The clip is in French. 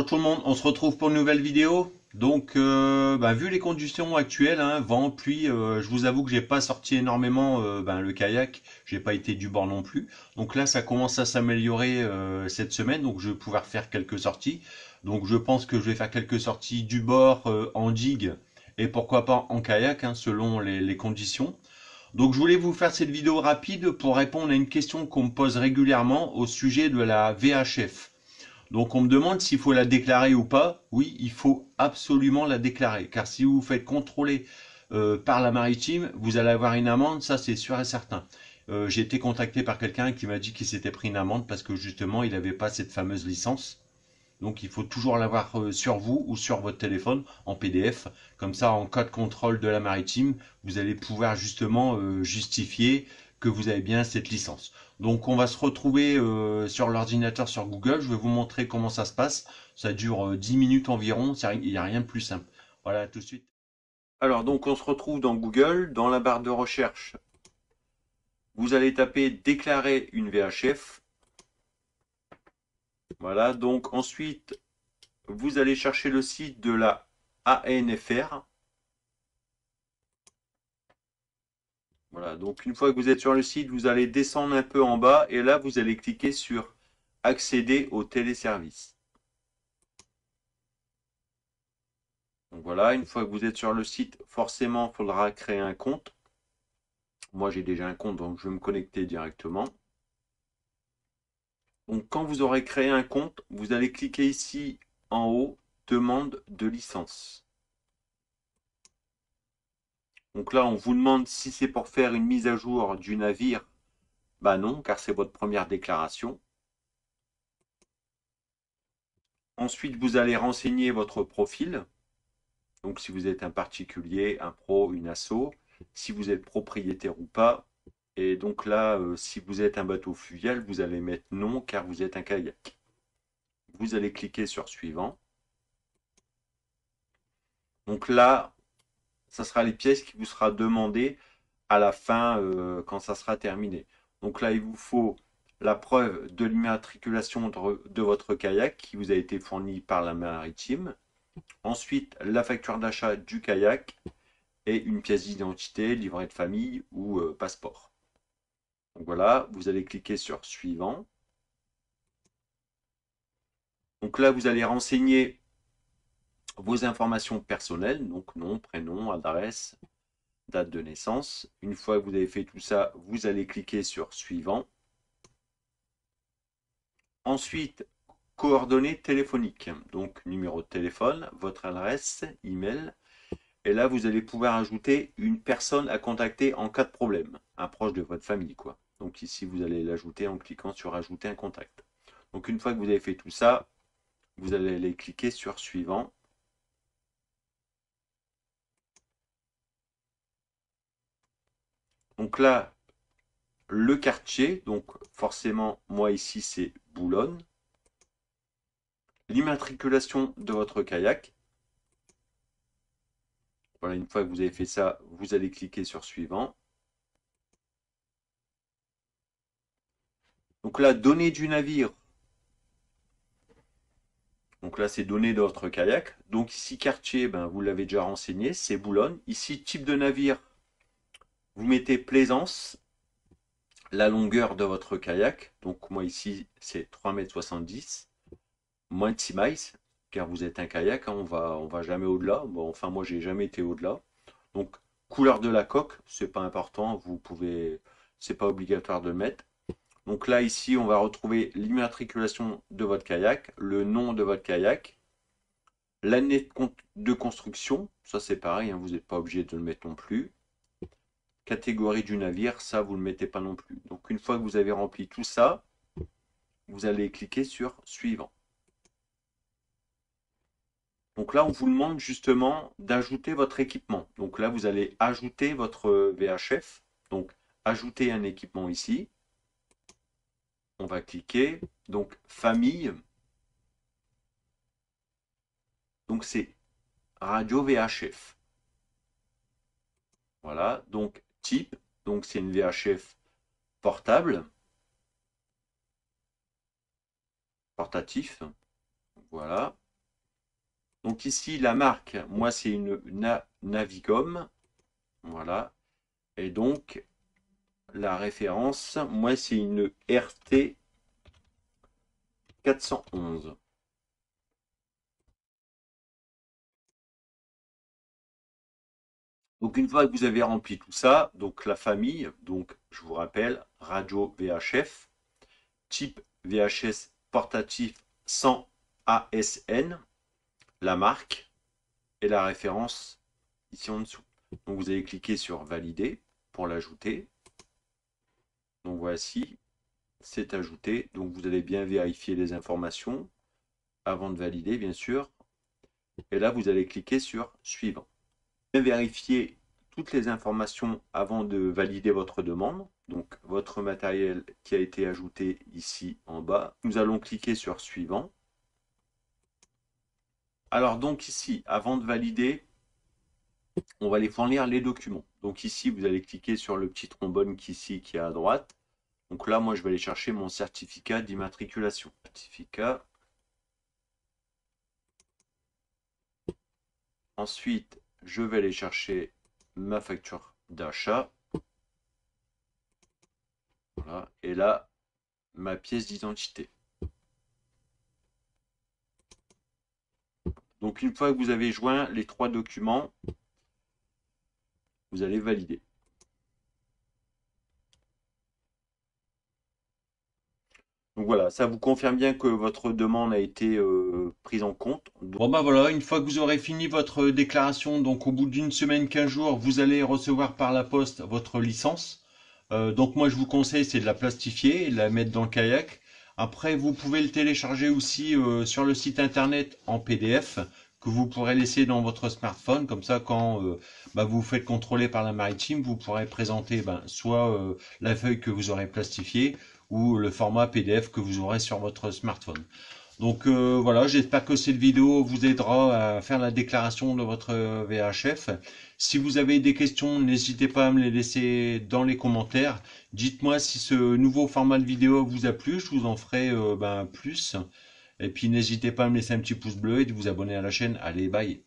tout le monde, on se retrouve pour une nouvelle vidéo. Donc, vu les conditions actuelles, hein, vent, pluie, je vous avoue que j'ai pas sorti énormément le kayak. J'ai pas été du bord non plus. Donc là, ça commence à s'améliorer cette semaine, donc je vais pouvoir faire quelques sorties. Donc je pense que je vais faire quelques sorties du bord en digue et pourquoi pas en kayak, hein, selon les conditions. Donc je voulais vous faire cette vidéo rapide pour répondre à une question qu'on me pose régulièrement au sujet de la VHF. Donc on me demande s'il faut la déclarer ou pas. Oui, il faut absolument la déclarer, car si vous vous faites contrôler par la maritime, vous allez avoir une amende, ça c'est sûr et certain. J'ai été contacté par quelqu'un qui m'a dit qu'il s'était pris une amende parce que justement il n'avait pas cette fameuse licence. Donc il faut toujours l'avoir sur vous ou sur votre téléphone en PDF. Comme ça, en cas de contrôle de la maritime, vous allez pouvoir justement justifier que vous avez bien cette licence. Donc on va se retrouver sur l'ordinateur sur Google. Je vais vous montrer comment ça se passe. Ça dure 10 minutes environ. Il n'y a rien de plus simple. Voilà, tout de suite. Alors donc on se retrouve dans Google. Dans la barre de recherche, vous allez taper déclarer une VHF. Voilà, donc ensuite vous allez chercher le site de la ANFR. Voilà, donc une fois que vous êtes sur le site, vous allez descendre un peu en bas et là, vous allez cliquer sur accéder au téléservice. Donc voilà, une fois que vous êtes sur le site, forcément, il faudra créer un compte. Moi, j'ai déjà un compte, donc je vais me connecter directement. Donc quand vous aurez créé un compte, vous allez cliquer ici en haut, demande de licence. Donc là, on vous demande si c'est pour faire une mise à jour du navire. Bah non, car c'est votre première déclaration. Ensuite, vous allez renseigner votre profil. Donc, si vous êtes un particulier, un pro, une asso, si vous êtes propriétaire ou pas. Et donc là, si vous êtes un bateau fluvial, vous allez mettre non car vous êtes un kayak. Vous allez cliquer sur suivant. Donc là, ça sera les pièces qui vous sera demandé à la fin quand ça sera terminé. Donc là, il vous faut la preuve de l'immatriculation de votre kayak qui vous a été fournie par la maritime. Ensuite, la facture d'achat du kayak et une pièce d'identité, livret de famille ou passeport. Donc voilà, vous allez cliquer sur suivant. Donc là, vous allez renseigner vos informations personnelles, donc nom, prénom, adresse, date de naissance. Une fois que vous avez fait tout ça, vous allez cliquer sur suivant. Ensuite, coordonnées téléphoniques, donc numéro de téléphone, votre adresse, email. Et là, vous allez pouvoir ajouter une personne à contacter en cas de problème, un proche de votre famille, quoi. Donc ici, vous allez l'ajouter en cliquant sur ajouter un contact. Donc une fois que vous avez fait tout ça, vous allez aller cliquer sur suivant. Donc là, le quartier, donc forcément, moi ici, c'est Boulogne. L'immatriculation de votre kayak. Voilà, une fois que vous avez fait ça, vous allez cliquer sur suivant. Donc là, données du navire. Donc là, c'est données de votre kayak. Donc ici, quartier, vous l'avez déjà renseigné, c'est Boulogne. Ici, type de navire, vous mettez plaisance, la longueur de votre kayak. Donc moi ici, c'est 3,70 m, moins de 6 miles, car vous êtes un kayak, hein, on va jamais au-delà. Bon, enfin, moi, j'ai jamais été au-delà. Donc, couleur de la coque, c'est pas important, vous pouvez, c'est pas obligatoire de le mettre. Donc là, ici, on va retrouver l'immatriculation de votre kayak, le nom de votre kayak, l'année de construction, ça c'est pareil, hein, vous n'êtes pas obligé de le mettre non plus. Catégorie du navire, ça vous ne le mettez pas non plus. Donc une fois que vous avez rempli tout ça, vous allez cliquer sur suivant. Donc là, on vous demande justement d'ajouter votre équipement. Donc là, vous allez ajouter votre VHF. Donc ajouter un équipement ici. On va cliquer. Donc famille. Donc c'est radio VHF. Voilà. Donc type. Donc c'est une VHF portable. Portatif. Voilà. Donc ici, la marque, moi, c'est une Navicom. Voilà. Et donc, la référence, moi, c'est une RT 411. Donc une fois que vous avez rempli tout ça, donc la famille, donc je vous rappelle, radio VHF, type VHS portatif sans ASN, la marque et la référence ici en dessous. Donc vous allez cliquer sur valider pour l'ajouter. Donc voici, c'est ajouté. Donc vous allez bien vérifier les informations avant de valider, bien sûr. Et là, vous allez cliquer sur suivant. Bien vérifier toutes les informations avant de valider votre demande. Donc votre matériel qui a été ajouté ici en bas. Nous allons cliquer sur suivant. Alors donc ici, avant de valider, on va aller fournir les documents. Donc ici, vous allez cliquer sur le petit trombone qui est à droite. Donc là, moi, je vais aller chercher mon certificat d'immatriculation. Certificat. Ensuite, je vais aller chercher ma facture d'achat. Voilà. Et là, ma pièce d'identité. Donc une fois que vous avez joint les 3 documents, vous allez valider. Donc voilà, ça vous confirme bien que votre demande a été prise en compte. Bon bah voilà, une fois que vous aurez fini votre déclaration, donc au bout d'une semaine, 15 jours, vous allez recevoir par la poste votre licence. Donc moi je vous conseille c'est de la plastifier et de la mettre dans le kayak. Après vous pouvez le télécharger aussi sur le site internet en PDF que vous pourrez laisser dans votre smartphone. Comme ça quand vous vous faites contrôler par la maritime, vous pourrez présenter soit la feuille que vous aurez plastifiée ou le format PDF que vous aurez sur votre smartphone. Donc voilà, j'espère que cette vidéo vous aidera à faire la déclaration de votre VHF. Si vous avez des questions, n'hésitez pas à me les laisser dans les commentaires. Dites-moi si ce nouveau format de vidéo vous a plu, je vous en ferai plus. Et puis n'hésitez pas à me laisser un petit pouce bleu et de vous abonner à la chaîne. Allez, bye!